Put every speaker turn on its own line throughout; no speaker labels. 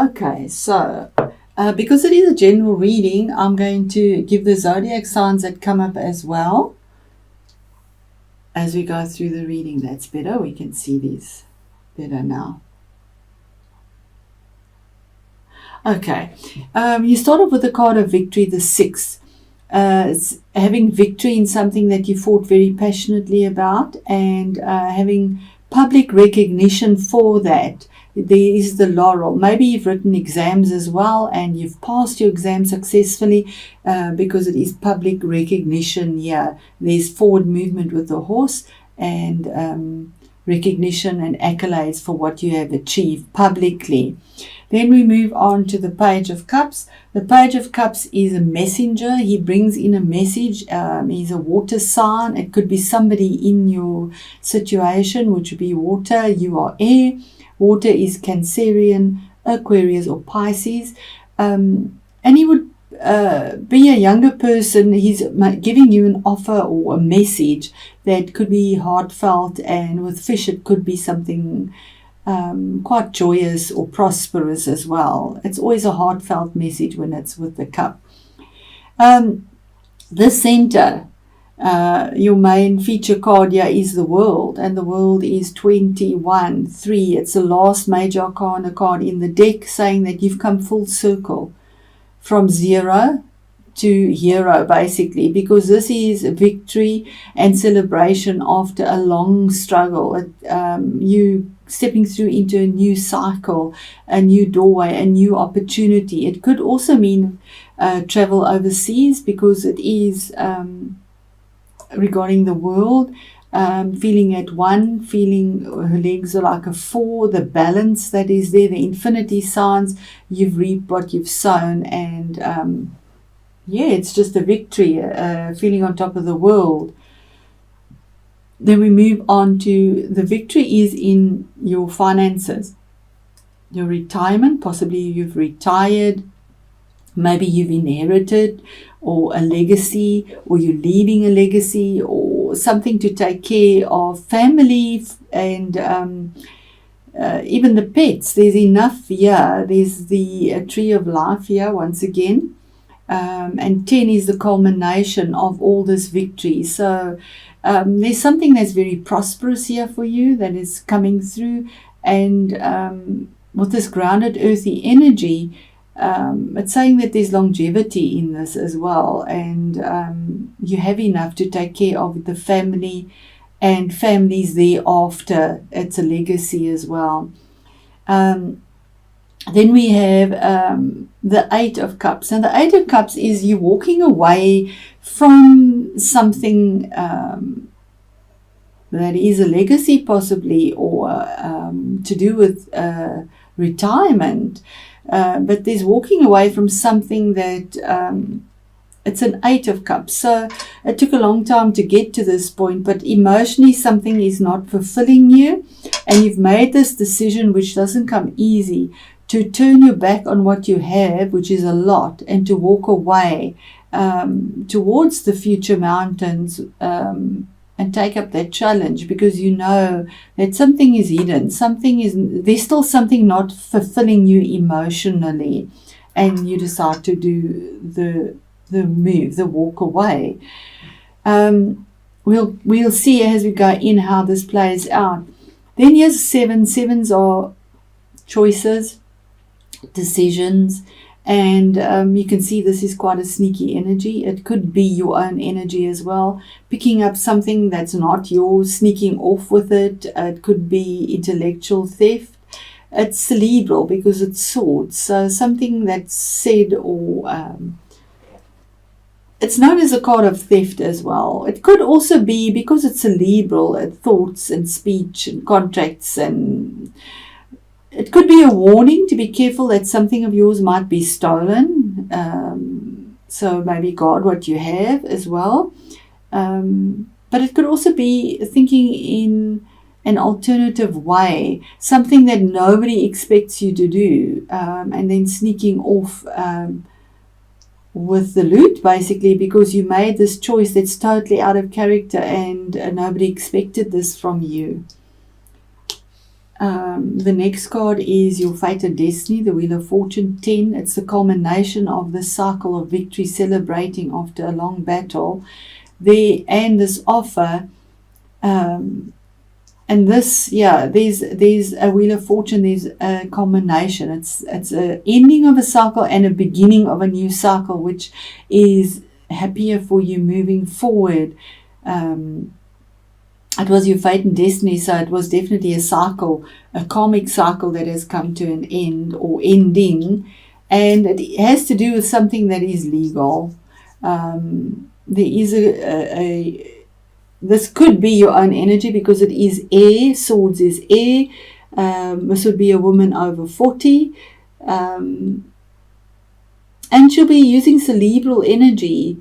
Okay, so because it is a general reading, I'm going to give the zodiac signs that come up as well as we go through the reading. That's better. We can see these better now. Okay, you start off with the card of victory, the 6. Having victory in something that you fought very passionately about, and having public recognition for that. There is the laurel. Maybe you've written exams as well and you've passed your exam successfully because it is public recognition here. There's forward movement with the horse and recognition and accolades for what you have achieved publicly. Then we move on to the Page of Cups. The Page of Cups is a messenger. He brings in a message. He's a water sign. It could be somebody in your situation, which would be water. You are air. Water is Cancerian, Aquarius, or Pisces. And he would be a younger person. He's giving you an offer or a message that could be heartfelt. And with fish, it could be something quite joyous or prosperous as well. It's always a heartfelt message when it's with the cup. The center, your main feature card here is the world, and the world is 21-3. It's the last major arcana card in the deck, saying that you've come full circle from 0 to hero, basically, because this is victory and celebration after a long struggle. You stepping through into a new cycle, a new doorway, a new opportunity. It could also mean travel overseas, because it is regarding the world, feeling at 1, feeling her legs are like a 4, the balance that is there, the infinity signs. You've reaped what you've sown, and it's just a victory, feeling on top of the world. Then we move on to the victory is in your finances, your retirement. Possibly you've retired, maybe you've inherited, or a legacy, or you're leaving a legacy, or something to take care of family and even the pets. There's enough here. There's the tree of life here once again. And 10 is the culmination of all this victory. So there's something that's very prosperous here for you that is coming through. And with this grounded earthy energy, it's saying that there's longevity in this as well. And you have enough to take care of the family and families thereafter. It's a legacy as well. Then we have the 8 of Cups. And the 8 of Cups is you walking away from something that is a legacy possibly, or to do with retirement. But there's walking away from something that it's an 8 of Cups. So it took a long time to get to this point, but emotionally something is not fulfilling you. And you've made this decision, which doesn't come easy, to turn your back on what you have, which is a lot, and to walk away towards the future mountains and take up that challenge, because you know that something is hidden, there's still something not fulfilling you emotionally, and you decide to do the move, the walk away. We'll see as we go in how this plays out. Then here's 7. 7s are choices, decisions, and you can see this is quite a sneaky energy. It could be your own energy as well, picking up something that's not yours, sneaking off with it. It could be intellectual theft. It's cerebral because it's swords, so something that's said, or it's known as a card of theft as well. It could also be, because it's cerebral, thoughts and speech and contracts, and it could be a warning to be careful that something of yours might be stolen. So maybe guard what you have as well. But it could also be thinking in an alternative way, something that nobody expects you to do, and then sneaking off with the loot, basically, because you made this choice that's totally out of character and nobody expected this from you. The next card is your fate and destiny, the Wheel of Fortune 10. It's the culmination of the cycle of victory, celebrating after a long battle. And this offer, and this, there's a Wheel of Fortune, there's a culmination. It's an ending of a cycle and a beginning of a new cycle, which is happier for you moving forward. It was your fate and destiny, so it was definitely a cycle, a karmic cycle that has come to an end or ending, and it has to do with something that is legal. There is this could be your own energy because it is air. Swords is air. This would be a woman over 40. And she'll be using cerebral energy.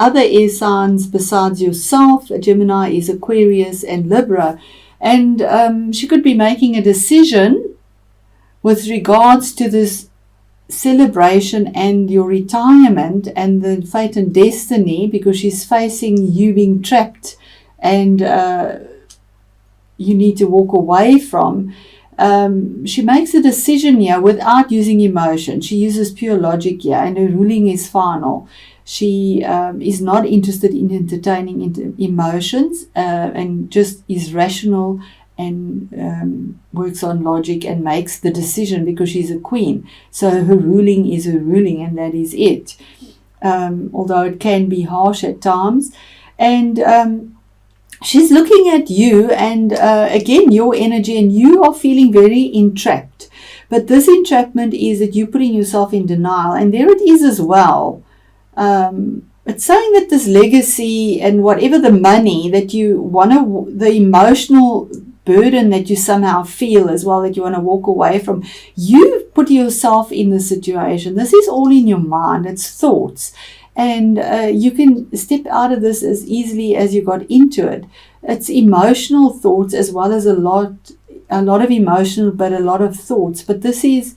Other air signs besides yourself, Gemini is Aquarius and Libra. And she could be making a decision with regards to this celebration and your retirement and the fate and destiny, because she's facing you being trapped and you need to walk away from. She makes a decision here without using emotion. She uses pure logic here, and her ruling is final. She is not interested in entertaining emotions and just is rational and works on logic and makes the decision because she's a queen. So her ruling is her ruling, and that is it. Although it can be harsh at times. And she's looking at you and again your energy, and you are feeling very entrapped. But this entrapment is that you're putting yourself in denial, and there it is as well. It's saying that this legacy and whatever the money that you want to, the emotional burden that you somehow feel as well, that you want to walk away from, you put yourself in the situation. This is all in your mind. It's thoughts. And you can step out of this as easily as you got into it. It's emotional thoughts as well as a lot of emotional, but a lot of thoughts. But this is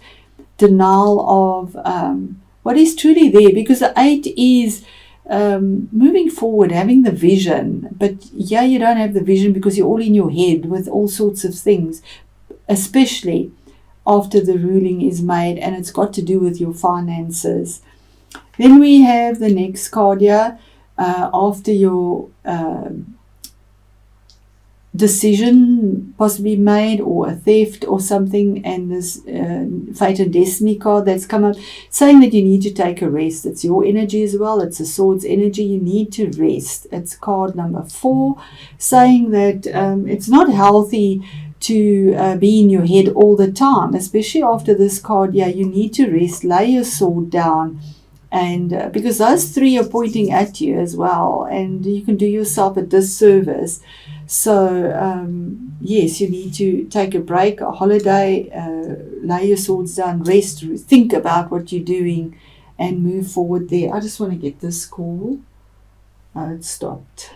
denial of what is truly there, because the 8 is moving forward, having the vision. But yeah, you don't have the vision because you're all in your head with all sorts of things, especially after the ruling is made, and it's got to do with your finances. Then we have the next card here, after your decision possibly made, or a theft or something, and this fate and destiny card that's come up, saying that you need to take a rest. It's your energy as well. It's a sword's energy. You need to rest. It's card number 4, saying that it's not healthy to be in your head all the time, especially after this card. Yeah, you need to rest. Lay your sword down. And because those 3 are pointing at you as well, and you can do yourself a disservice. So yes, you need to take a break, a holiday, lay your swords down, rest, think about what you're doing, and move forward there. I just want to get this call. It stopped.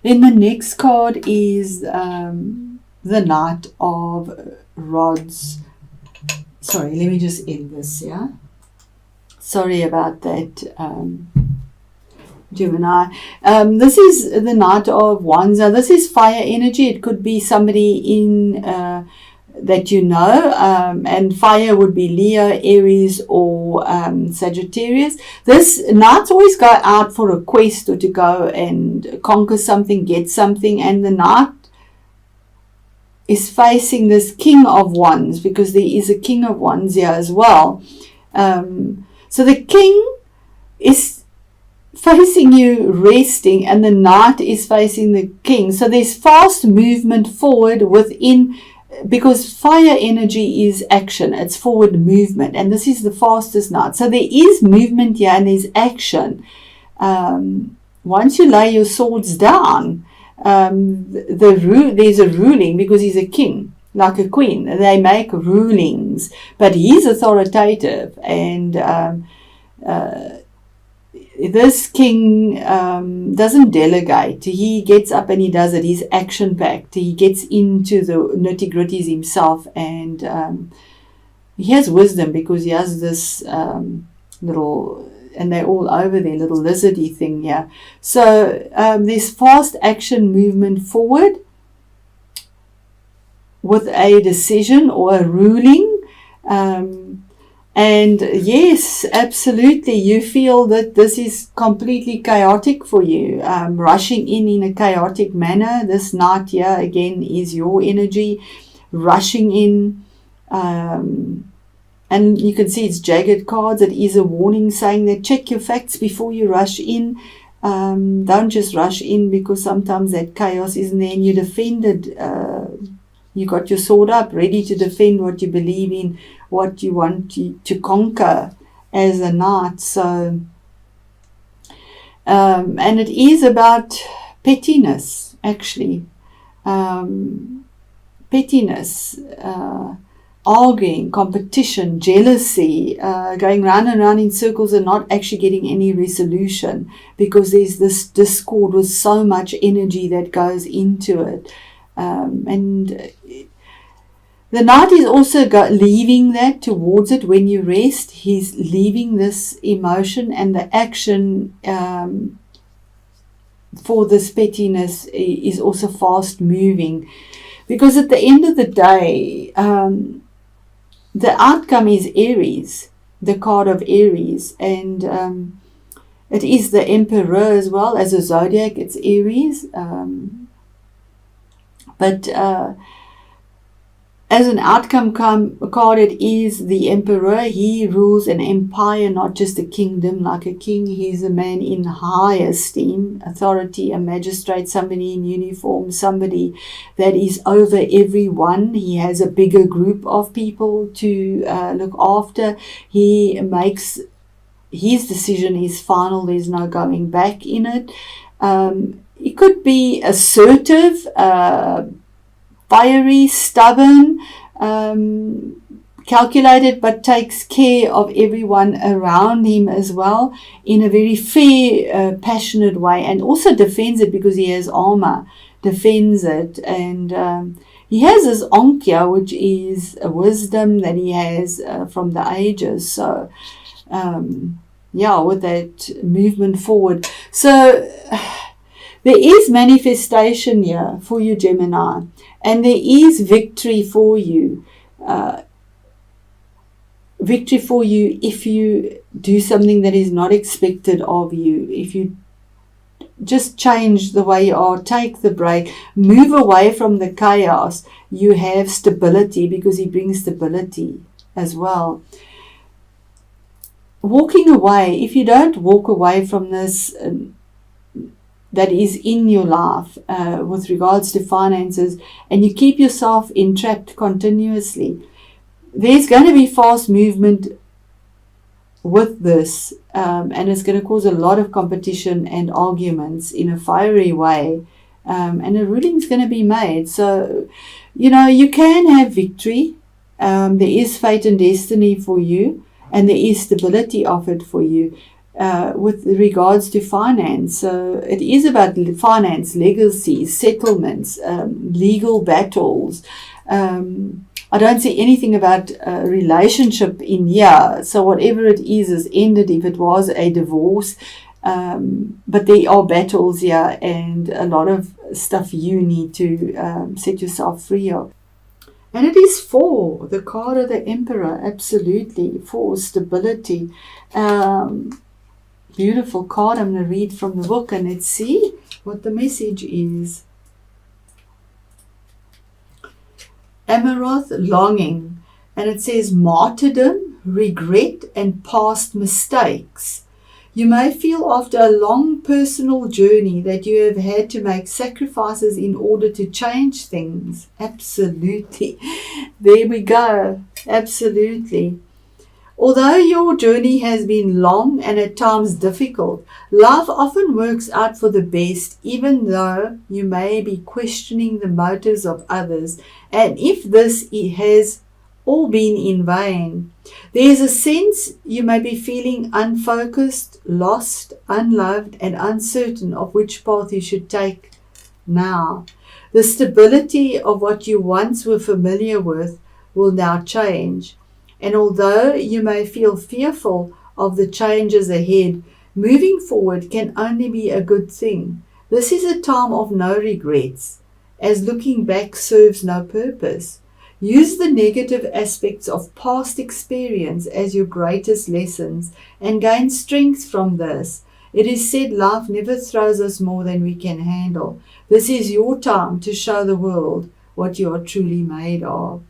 Then the next card is the Knight of Rods. Sorry, let me just end this, yeah? Sorry about that, Gemini. This is the Knight of Wands. Now, this is fire energy. It could be somebody in that you know, and fire would be Leo, Aries, or Sagittarius. This Knights always go out for a quest, or to go and conquer something, get something, and the Knight is facing this King of Wands, because there is a King of Wands here as well. So the King is facing you resting, and the Knight is facing the King. So there's fast movement forward within, because fire energy is action. It's forward movement, and this is the fastest Knight. So there is movement here, and there's action. Once you lay your swords down, there's a ruling, because he's a king. Like a queen, they make rulings, but he's authoritative, and this king doesn't delegate. He gets up and he does it. He's action-packed. He gets into the nitty-gritties himself, and he has wisdom, because he has this little, and they're all over their little lizardy thing here. So there's fast action movement forward. with a decision or a ruling. And yes, absolutely, you feel that this is completely chaotic for you, rushing in a chaotic manner. This Knight here again is your energy, rushing in. And you can see it's jagged cards. It is a warning saying that check your facts before you rush in. Don't just rush in, because sometimes that chaos isn't there and you defended. You got your sword up, ready to defend what you believe in, what you want to conquer as a Knight. So, and it is about pettiness, actually. Pettiness, arguing, competition, jealousy, going round and round in circles and not actually getting any resolution, because there's this discord with so much energy that goes into it. And the Knight is also leaving that towards it when you rest. He's leaving this emotion, and the action for this pettiness is also fast moving. Because at the end of the day, the outcome is Aries, the card of Aries, and it is the Emperor as well. As a zodiac, it's Aries. But as an outcome card, it is the Emperor. He rules an empire, not just a kingdom like a king. He's a man in high esteem, authority, a magistrate, somebody in uniform, somebody that is over everyone. He has a bigger group of people to look after. He makes his decision is final. There's no going back in it. It could be assertive, fiery, stubborn, calculated, but takes care of everyone around him as well in a very fair, passionate way, and also defends it because he has armor, defends it. And he has his Ankhya, which is a wisdom that he has from the ages. So, yeah, with that movement forward. So, there is manifestation here for you, Gemini, and there is victory for you. Victory for you if you do something that is not expected of you. If you just change the way you are, take the break, move away from the chaos, you have stability, because he brings stability as well. Walking away, if you don't walk away from this that is in your life with regards to finances, and you keep yourself entrapped continuously, there's going to be fast movement with this, and it's going to cause a lot of competition and arguments in a fiery way, and a ruling is going to be made. So, you know, you can have victory. There is fate and destiny for you, and there is stability offered for you. With regards to finance. So it is about finance, legacy, settlements, legal battles. I don't see anything about relationship in here. So whatever it is ended if it was a divorce. But there are battles here, and a lot of stuff you need to set yourself free of. And it is for the card of the Emperor, absolutely, for stability. Beautiful card. I'm going to read from the book, and let's see what the message is. Amaroth, longing, and it says martyrdom, regret, and past mistakes. You may feel after a long personal journey that you have had to make sacrifices in order to change things. Absolutely. There we go. Absolutely. Although your journey has been long and at times difficult, life often works out for the best, even though you may be questioning the motives of others. And if this has all been in vain, there is a sense you may be feeling unfocused, lost, unloved, and uncertain of which path you should take now. The stability of what you once were familiar with will now change. And although you may feel fearful of the changes ahead, moving forward can only be a good thing. This is a time of no regrets, as looking back serves no purpose. Use the negative aspects of past experience as your greatest lessons and gain strength from this. It is said life never throws us more than we can handle. This is your time to show the world what you are truly made of.